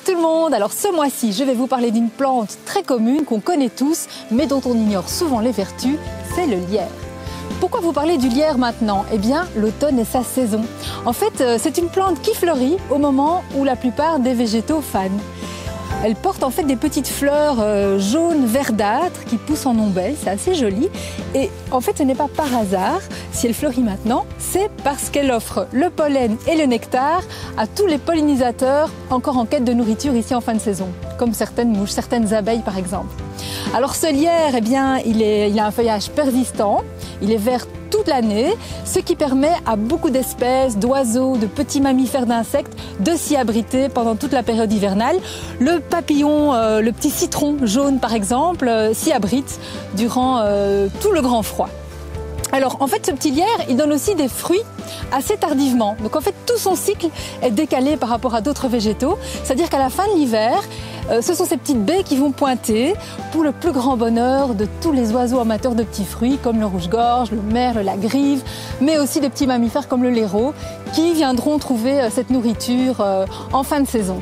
tout le monde. Alors ce mois-ci, je vais vous parler d'une plante très commune qu'on connaît tous, mais dont on ignore souvent les vertus, c'est le lierre. Pourquoi vous parler du lierre maintenant? Eh bien, l'automne est sa saison. En fait, c'est une plante qui fleurit au moment où la plupart des végétaux fanent. Elle porte en fait des petites fleurs jaunes verdâtres qui poussent en ombelle, c'est assez joli. Et en fait, ce n'est pas par hasard si elle fleurit maintenant, c'est parce qu'elle offre le pollen et le nectar à tous les pollinisateurs encore en quête de nourriture ici en fin de saison, comme certaines mouches, certaines abeilles par exemple. Alors ce lierre, eh bien, il a un feuillage persistant, il est vert toute l'année, ce qui permet à beaucoup d'espèces, d'oiseaux, de petits mammifères, d'insectes de s'y abriter pendant toute la période hivernale. Le papillon, le petit citron jaune par exemple, s'y abrite durant tout le grand froid. Alors en fait ce petit lierre, il donne aussi des fruits assez tardivement. Donc en fait tout son cycle est décalé par rapport à d'autres végétaux. C'est-à-dire qu'à la fin de l'hiver, ce sont ces petites baies qui vont pointer pour le plus grand bonheur de tous les oiseaux amateurs de petits fruits comme le rouge-gorge, le merle, la grive, mais aussi des petits mammifères comme le laireau qui viendront trouver cette nourriture en fin de saison.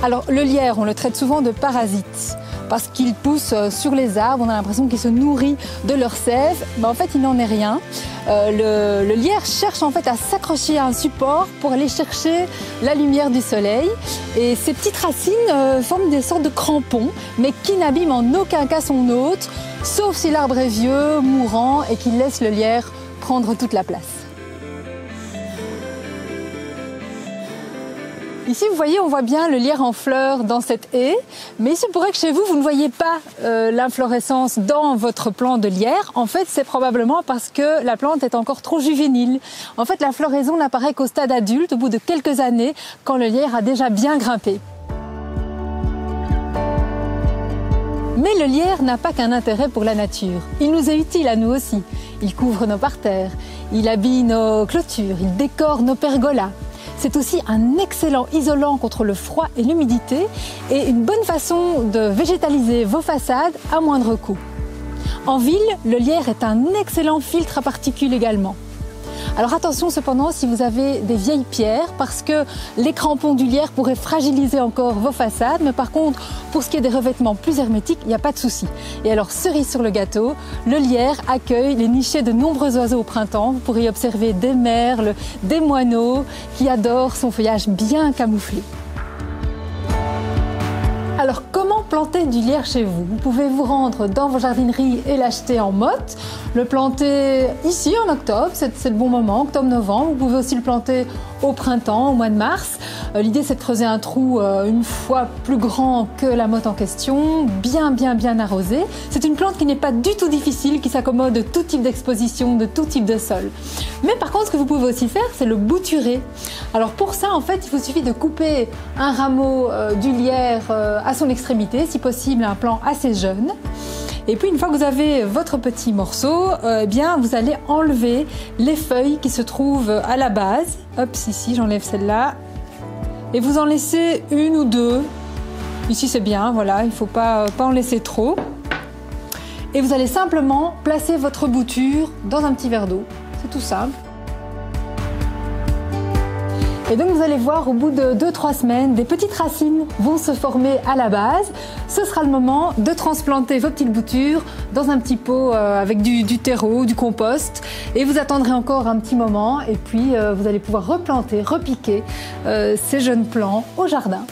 Alors le lierre, on le traite souvent de parasite parce qu'il pousse sur les arbres, on a l'impression qu'il se nourrit de leur sève, mais en fait il n'en est rien. Le lierre cherche en fait à s'accrocher à un support pour aller chercher la lumière du soleil et ces petites racines forment des sortes de crampons mais qui n'abîment en aucun cas son hôte, sauf si l'arbre est vieux, mourant et qu'il laisse le lierre prendre toute la place. Ici, vous voyez, on voit bien le lierre en fleurs dans cette haie, mais il se pourrait que chez vous, vous ne voyez pas l'inflorescence dans votre plant de lierre. En fait, c'est probablement parce que la plante est encore trop juvénile. En fait, la floraison n'apparaît qu'au stade adulte, au bout de quelques années, quand le lierre a déjà bien grimpé. Mais le lierre n'a pas qu'un intérêt pour la nature. Il nous est utile à nous aussi. Il couvre nos parterres, il habille nos clôtures, il décore nos pergolas. C'est aussi un excellent isolant contre le froid et l'humidité et une bonne façon de végétaliser vos façades à moindre coût. En ville, le lierre est un excellent filtre à particules également. Alors attention cependant si vous avez des vieilles pierres parce que les crampons du lierre pourraient fragiliser encore vos façades, mais par contre pour ce qui est des revêtements plus hermétiques, il n'y a pas de souci. Et alors cerise sur le gâteau, le lierre accueille les nichées de nombreux oiseaux au printemps. Vous pourrez y observer des merles, des moineaux qui adorent son feuillage bien camouflé. Alors comment planter du lierre chez vous? Vous pouvez vous rendre dans vos jardineries et l'acheter en motte, le planter ici en octobre, c'est le bon moment, octobre-novembre. Vous pouvez aussi le planter au printemps, au mois de mars. L'idée c'est de creuser un trou une fois plus grand que la motte en question, bien arrosé. C'est une plante qui n'est pas du tout difficile, qui s'accommode de tout type d'exposition, de tout type de sol. Mais par contre ce que vous pouvez aussi faire, c'est le bouturer. Alors pour ça en fait il vous suffit de couper un rameau du lierre à son extrémité, si possible un plant assez jeune. Et puis une fois que vous avez votre petit morceau, eh bien vous allez enlever les feuilles qui se trouvent à la base. Hop, ici j'enlève celle-là. Et vous en laissez une ou deux. Ici c'est bien, voilà, il ne faut pas en laisser trop. Et vous allez simplement placer votre bouture dans un petit verre d'eau. C'est tout simple. Et donc vous allez voir au bout de 2-3 semaines, des petites racines vont se former à la base. Ce sera le moment de transplanter vos petites boutures dans un petit pot avec du terreau, du compost. Et vous attendrez encore un petit moment et puis vous allez pouvoir replanter, repiquer ces jeunes plants au jardin.